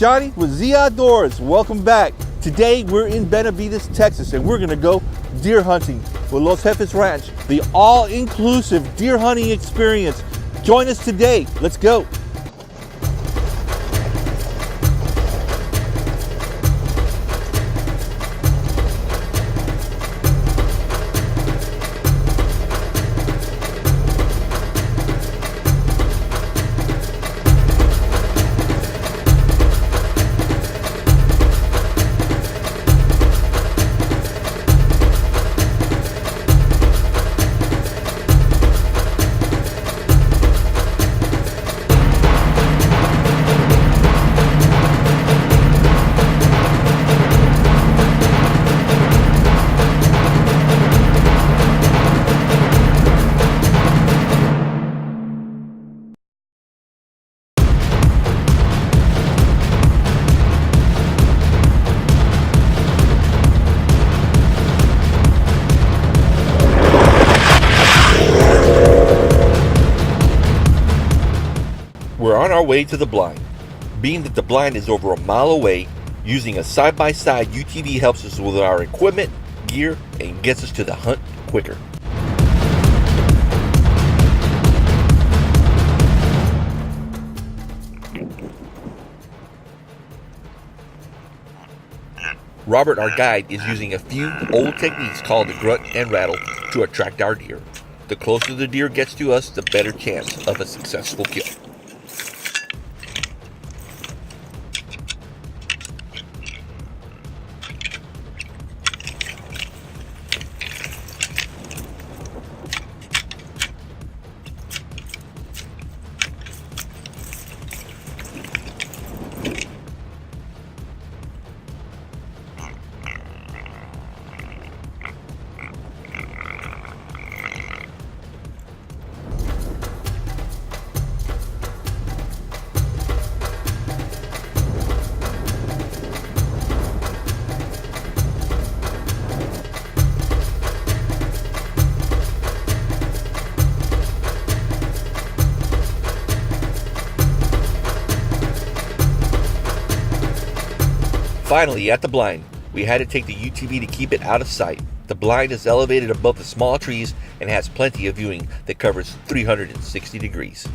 Johnny with Z Outdoors. Welcome back. Today we're in Benavides, Texas, and we're gonna go deer hunting with Los Jefes Ranch, the all-inclusive deer hunting experience. Join us today. Let's go. We're on our way to the blind. Being that the blind is over a mile away, using a side-by-side UTV helps us with our equipment, gear, and gets us to the hunt quicker. Robert, our guide, is using a few old techniques called the grunt and rattle to attract our deer. The closer the deer gets to us, the better chance of a successful kill. Finally, at the blind, we had to take the UTV to keep it out of sight. The blind is elevated above the small trees and has plenty of viewing that covers 360 degrees.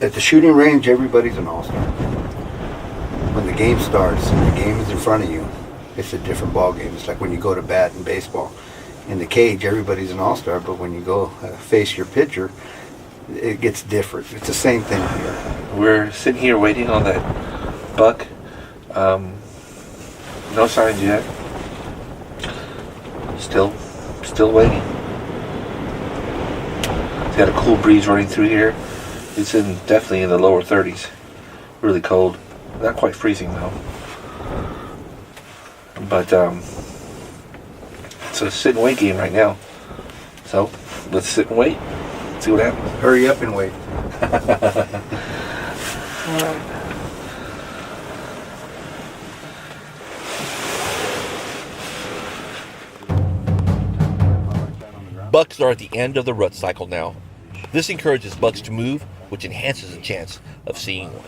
At the shooting range, everybody's an all-star. When the game starts and the game is in front of you, it's a different ball game. It's like when you go to bat in baseball. In the cage, everybody's an all-star, but when you go face your pitcher, it gets different. It's the same thing here. We're sitting here waiting on that buck. No signs yet. Still waiting. It's got a cool breeze running through here. It's definitely in the lower 30s. Really cold. Not quite freezing though. But it's a sit and wait game right now. So let's sit and wait. See what happens. Hurry up and wait. Bucks are at the end of the rut cycle now. This encourages bucks to move, which enhances the chance of seeing one.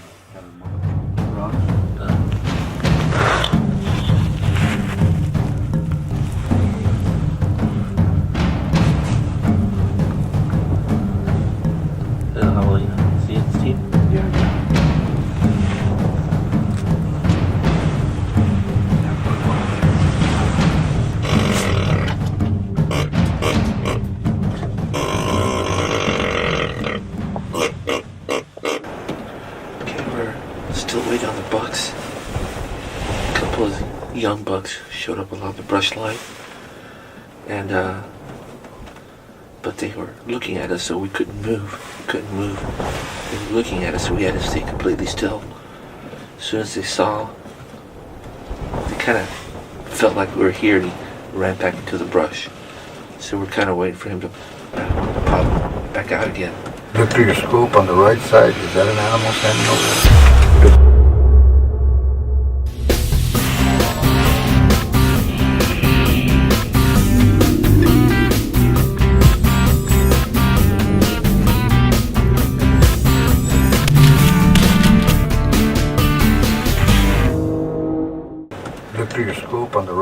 Young bucks showed up along the brush line, and but they were looking at us, so we couldn't move. They were looking at us, so we had to stay completely still. As soon as they saw, they kind of felt like we were here, and he ran back into the brush. So we're kind of waiting for him to pop back out again. Look through your scope on the right side. Is that an animal standing over there?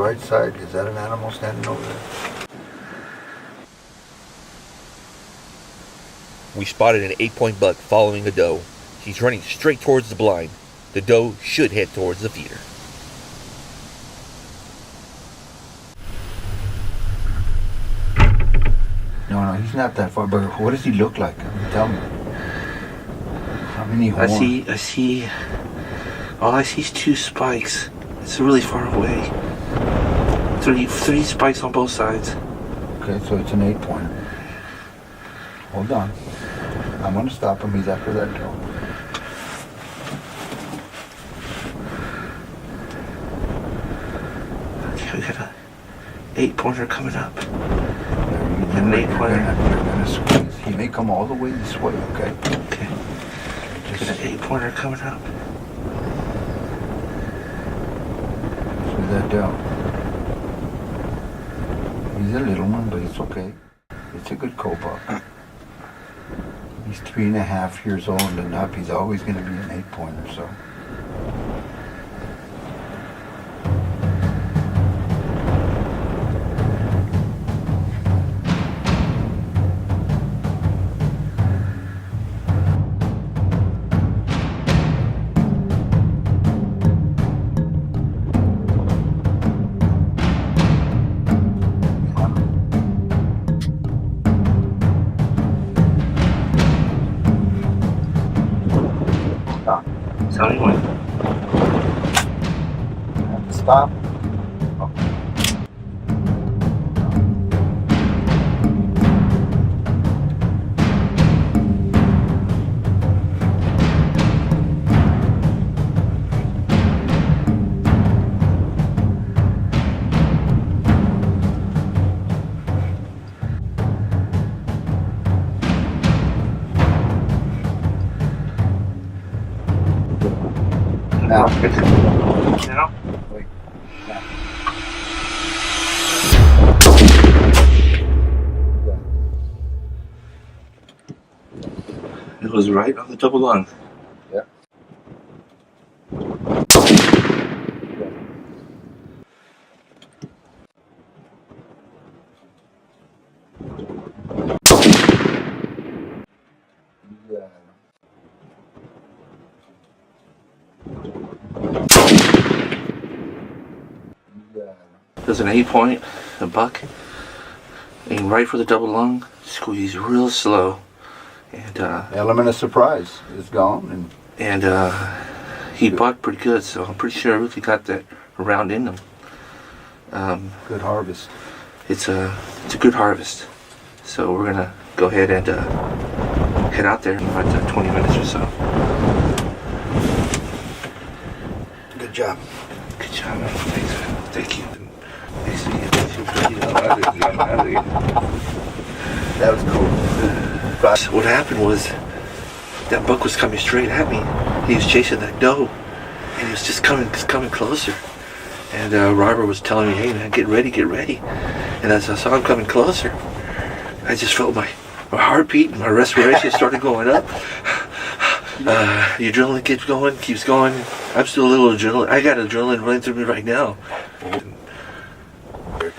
right side, is that an animal standing over there? We spotted an 8-point buck following a doe. He's running straight towards the blind. The doe should head towards the feeder. No, he's not that far, but what does he look like? Tell me. How many horns? I see. All I see is 2 spikes. It's really far away. 3 spikes on both sides. Okay, so it's an 8-pointer. Hold on. I'm gonna stop him. He's after that doe. Okay, we got an 8-pointer coming up. An 8-pointer. You're gonna squeeze. He may come all the way this way, okay? Okay. Got an 8-pointer coming up. See that doe? He's a little one, but it's okay. It's a good co-buck. He's 3.5 years old and up. He's always going to be an 8-pointer, so. Tell me when. Have to stop. Now. Now? Wait. Now. It was right on the double lung. Yeah. Yeah. There's an 8-point, a buck. Aim right for the double lung. Squeeze real slow. And Element of surprise is gone, and he bucked pretty good, so I'm pretty sure I really got that round in him. good harvest. It's a good harvest. So we're gonna go ahead and head out there in about 20 minutes or so. Good job. Good job, man. Thanks, man. Thank you. Thanks to you. That was cool. What happened was that buck was coming straight at me. He was chasing that doe, and he was just coming closer. And Robert was telling me, "Hey, man, get ready, get ready." And as I saw him coming closer, I just felt my heartbeat and my respiration started going up. The adrenaline keeps going. I'm still a little adrenaline. I got adrenaline running through me right now.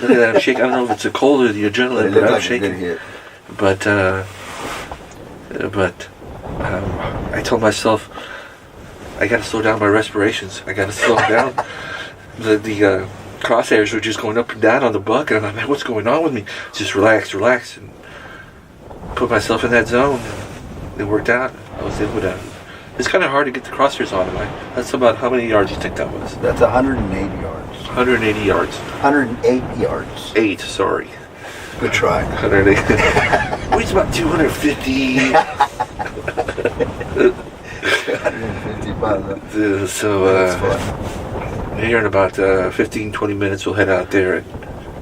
Look at that, I'm shaking. I don't know if it's the cold or the adrenaline, but I'm shaking. But I told myself I got to slow down my respirations. I got to slow down. The crosshairs were just going up and down on the buck, and I'm like, man, what's going on with me? Just relax, and put myself in that zone. And it worked out. I was able to. It's kind of hard to get the crosshairs on him. That's about how many yards you think that was? That's 180 yards. 180 yards. 108 yards. 8, sorry. Good try. 180. It's about 250. 255. So here in about 15-20 minutes we'll head out there and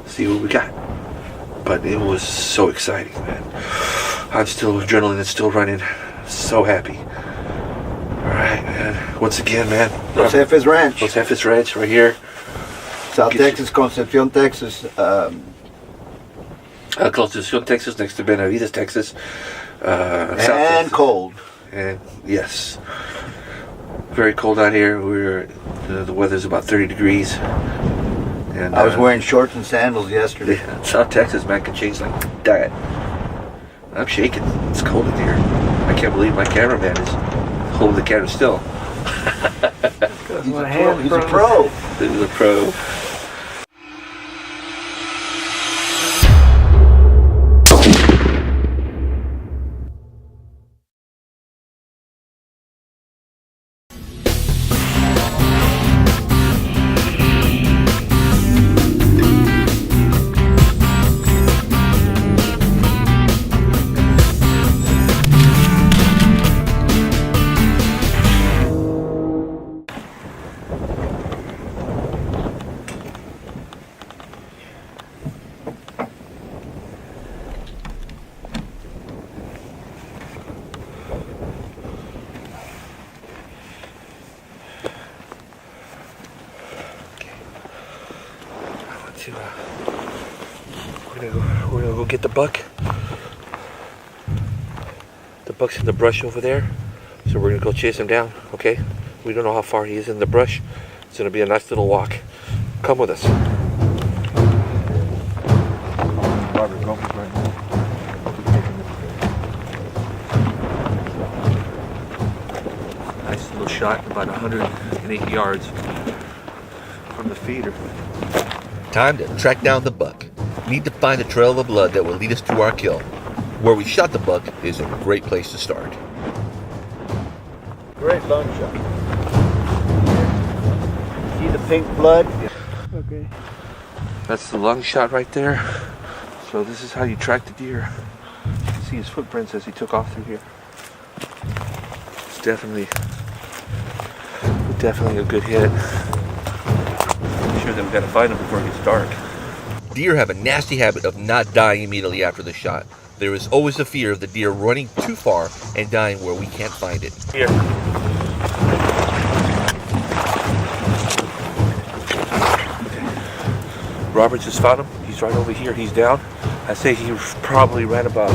see what we got. But it was so exciting, man. I'm still, adrenaline is still running. So happy. Alright, man. Once again, man. Los Jefes Ranch. Los Jefes Ranch right here. South Texas, Concepcion, Texas. Close to Concepcion, Texas, next to Benavides, Texas. And Texas. cold. And yes. Very cold out here. The weather's about 30 degrees. And I was wearing shorts and sandals yesterday. yeah, South Texas, man, can change like that. I'm shaking. It's cold in here. I can't believe my cameraman is holding the camera still. He's a pro. This is a pro. We're gonna go get the buck. The buck's in the brush over there, so we're gonna go chase him down. Okay? We don't know how far he is in the brush. It's gonna be a nice little walk. Come with us. Nice little shot, about 108 yards from the feeder. Time to track down the buck. Need to find the trail of blood that will lead us to our kill. Where we shot the buck is a great place to start. Great lung shot. See the pink blood? Okay. That's the lung shot right there. So this is how you track the deer. You can see his footprints as he took off through here. It's definitely a good hit. I'm sure that we gotta find him before it gets dark. Deer have a nasty habit of not dying immediately after the shot. There is always the fear of the deer running too far and dying where we can't find it. Here. Robert just found him. He's right over here. He's down. I say he probably ran about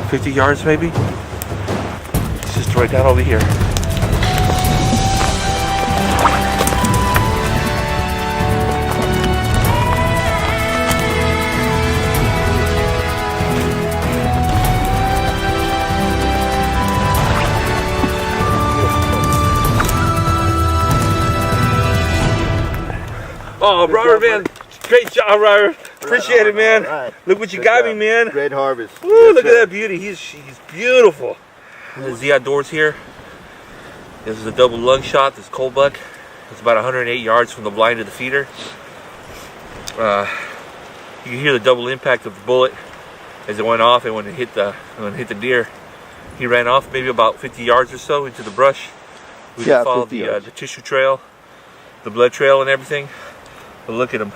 50 yards maybe. He's just right down over here. Oh, Robert, man. Great job, Robert. Appreciate it, man. Right. Look what you got me, man. Great harvest. Woo, look at that beauty. He's beautiful. This is Outdoorz here. This is a double lung shot. This cold buck. It's about 108 yards from the blind to the feeder. You can hear the double impact of the bullet as it went off, and when it hit the deer, he ran off maybe about 50 yards or so into the brush. We followed the tissue trail, the blood trail, and everything. But look at him.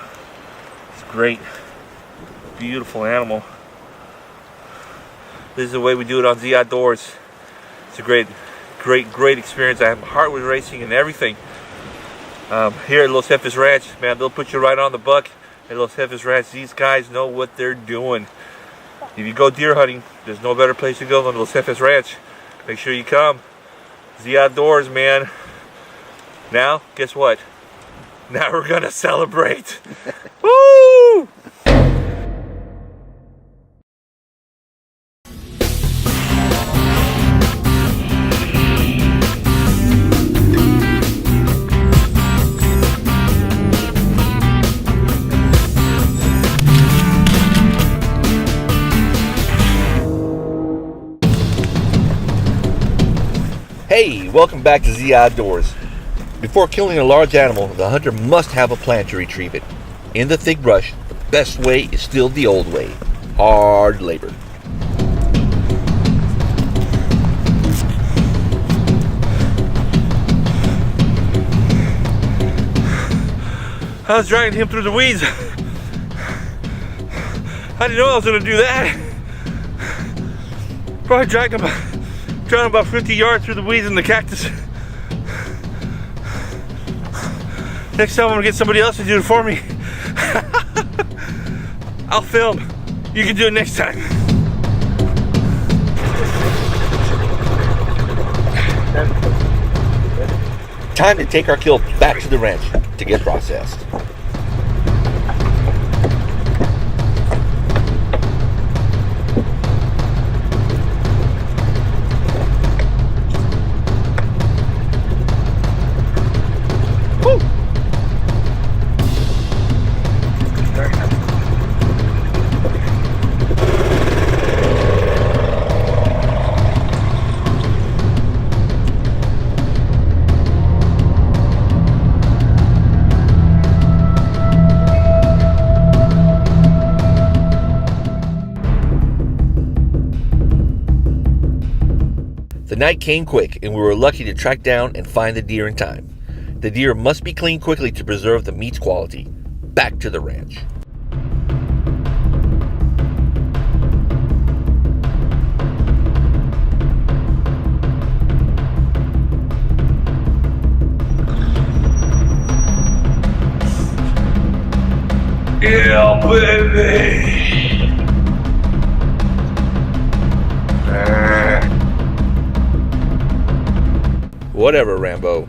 It's great. Beautiful animal. This is the way we do it on Z Outdoorz. It's a great experience. My heart was racing and everything. Here at Los Jefes Ranch, man, they'll put you right on the buck. At Los Jefes Ranch, these guys know what they're doing. If you go deer hunting, there's no better place to go than Los Jefes Ranch. Make sure you come. Z Outdoorz, man. Now, guess what? Now we're gonna celebrate. Woo! Hey, welcome back to Z Outdoorz. Before killing a large animal, the hunter must have a plan to retrieve it. In the thick brush, the best way is still the old way. Hard labor. I was dragging him through the weeds. I didn't know I was gonna do that. Probably dragged him about 50 yards through the weeds and the cactus. Next time I'm gonna get somebody else to do it for me. I'll film. You can do it next time. Time to take our kill back to the ranch to get processed. The night came quick, and we were lucky to track down and find the deer in time. The deer must be cleaned quickly to preserve the meat's quality. Back to the ranch. Yeah, baby. Whatever, Rambo.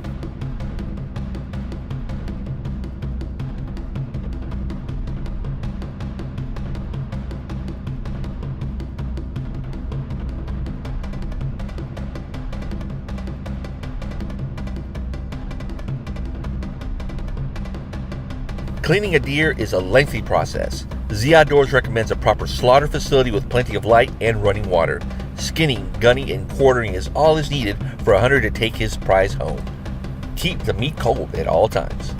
Cleaning a deer is a lengthy process. Outdoorz recommends a proper slaughter facility with plenty of light and running water. Skinning, gunning, and quartering is all is needed for a hunter to take his prize home. Keep the meat cold at all times.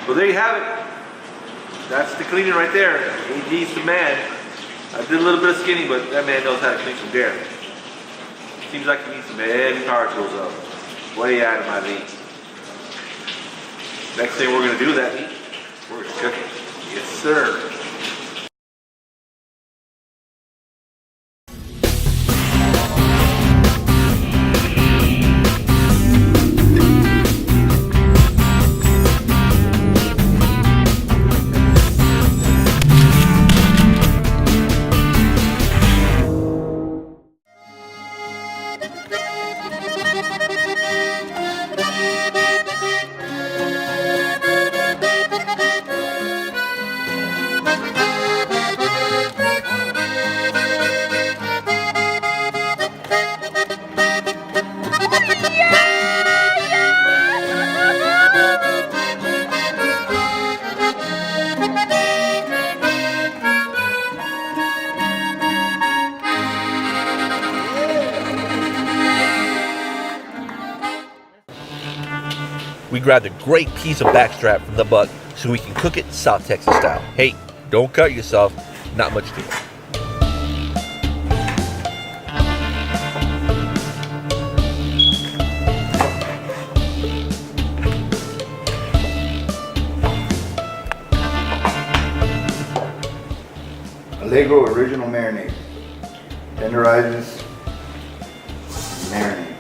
Well, there you have it. That's the cleaning right there. AG's the man. I did a little bit of skinning, but that man knows how to clean some deer. Seems like he needs some heavy power tools up. Way out of my league. Next thing we're gonna do that meat, we're gonna cook it. Yes, sir. We grabbed a great piece of backstrap from the buck so we can cook it South Texas style. Hey, don't cut yourself, not much to it. Allegro original marinade. Tenderizes, marinades.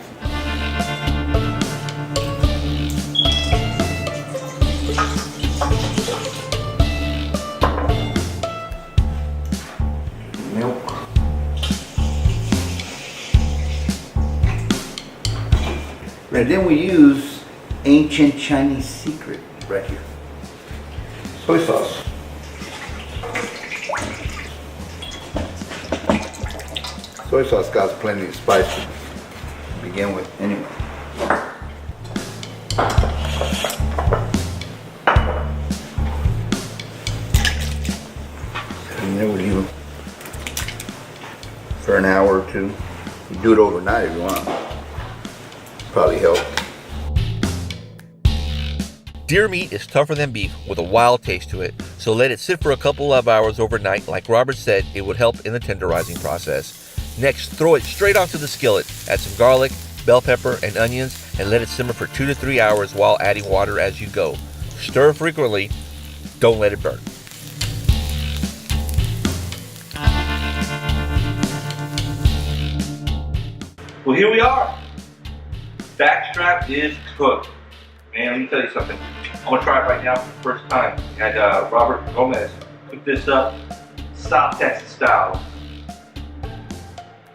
Milk. And then we use ancient Chinese secret right here. Soy sauce. Soy sauce got plenty of spice to begin with anyway. And then we leave them for an hour or two. You do it overnight if you want. Probably help. Deer meat is tougher than beef with a wild taste to it, so let it sit for a couple of hours overnight. Like Robert said, it would help in the tenderizing process. Next, throw it straight onto the skillet. Add some garlic, bell pepper, and onions, and let it simmer for 2 to 3 hours while adding water as you go. Stir frequently, don't let it burn. Well, here we are. Backstrap is cooked. Man, let me tell you something. I'm gonna try it right now for the first time. I had Robert Gomez cook this up South Texas style.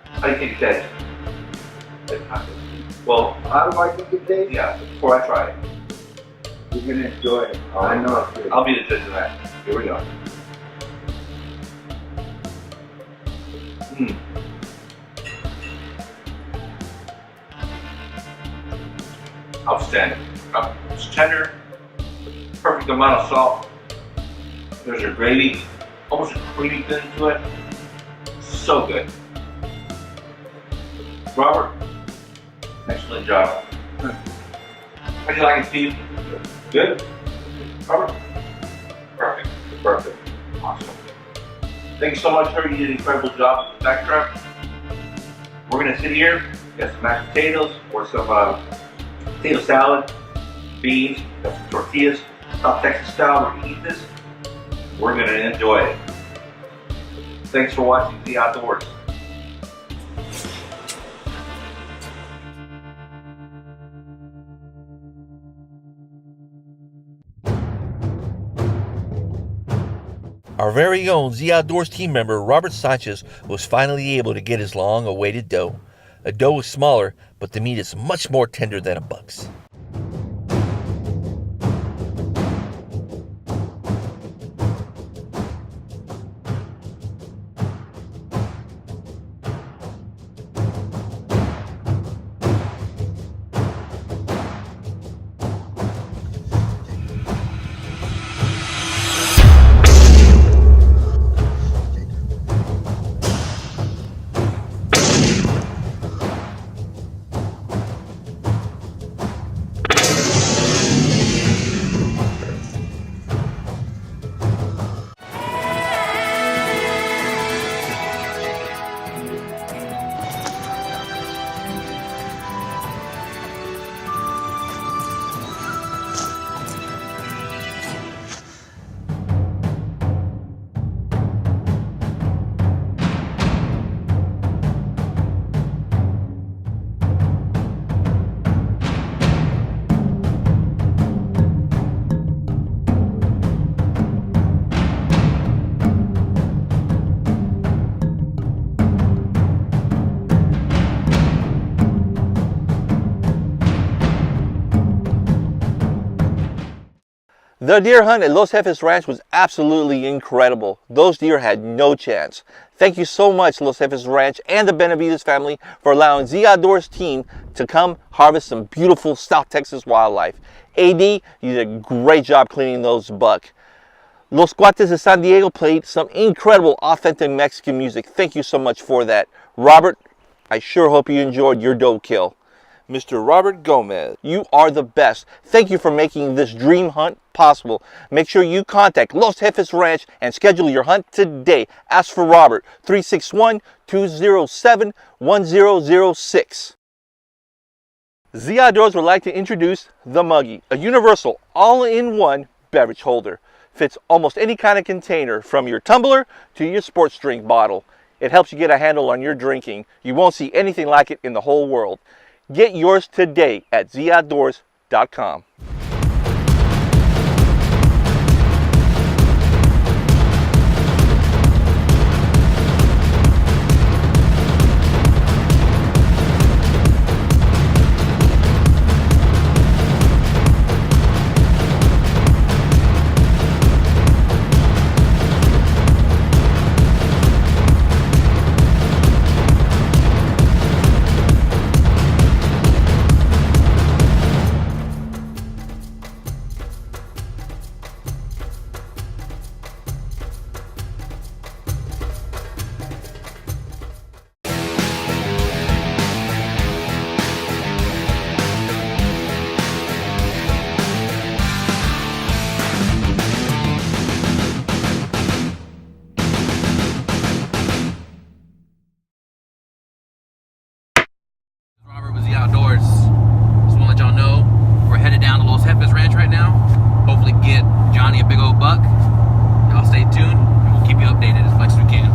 How do you think it tastes? Well, How do I think it tastes? yeah, before I try it, You're gonna enjoy it. I know it's good. I'll be the judge of that. Here we go. Outstanding. It's tender, perfect amount of salt. There's your gravy. almost a creamy finish to it. So good. Robert, excellent job. How do you like it, Steve? Good? Robert? Perfect. Perfect. Awesome. Thank you so much, sir. You did an incredible job with the backtrack. We're going to sit here, get some mashed potatoes or some potato salad, beans, got some tortillas, South Texas style. We're going to eat this. We're going to enjoy it. Thanks for watching The Outdoors. Our very own Z Outdoors team member Robert Sanchez was finally able to get his long-awaited doe. A doe is smaller, but the meat is much more tender than a buck's. The deer hunt at Los Jefes Ranch was absolutely incredible. Those deer had no chance. Thank you so much, Los Jefes Ranch and the Benavides family, for allowing Z Outdoors team to come harvest some beautiful South Texas wildlife. AD, you did a great job cleaning those buck. Los Cuates de San Diego played some incredible authentic Mexican music. Thank you so much for that. Robert, I sure hope you enjoyed your doe kill. Mr. Robert Gomez, you are the best. Thank you for making this dream hunt possible. Make sure you contact Los Jefes Ranch and schedule your hunt today. Ask for Robert, 361-207-1006. Z Outdoors would like to introduce the Muggy, a universal all-in-one beverage holder. Fits almost any kind of container, from your tumbler to your sports drink bottle. It helps you get a handle on your drinking. You won't see anything like it in the whole world. Get yours today at zoutdoors.com. Robert with the Outdoors. Just want to let y'all know we're headed down to Los Jefes Ranch right now. Hopefully get Johnny a big old buck. Y'all stay tuned and we'll keep you updated as much as we can.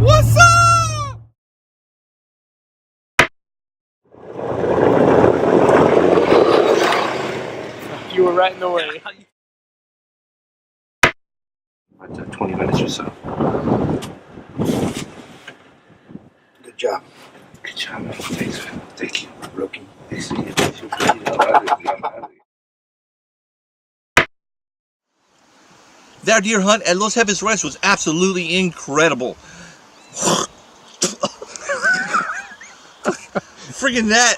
What's up? You were right in the way. About 20 minutes or so. Good job. Good job, man. Thanks, man. Thank you. Rookie. That deer hunt at Los Jefes Ranch was absolutely incredible. Friggin' that.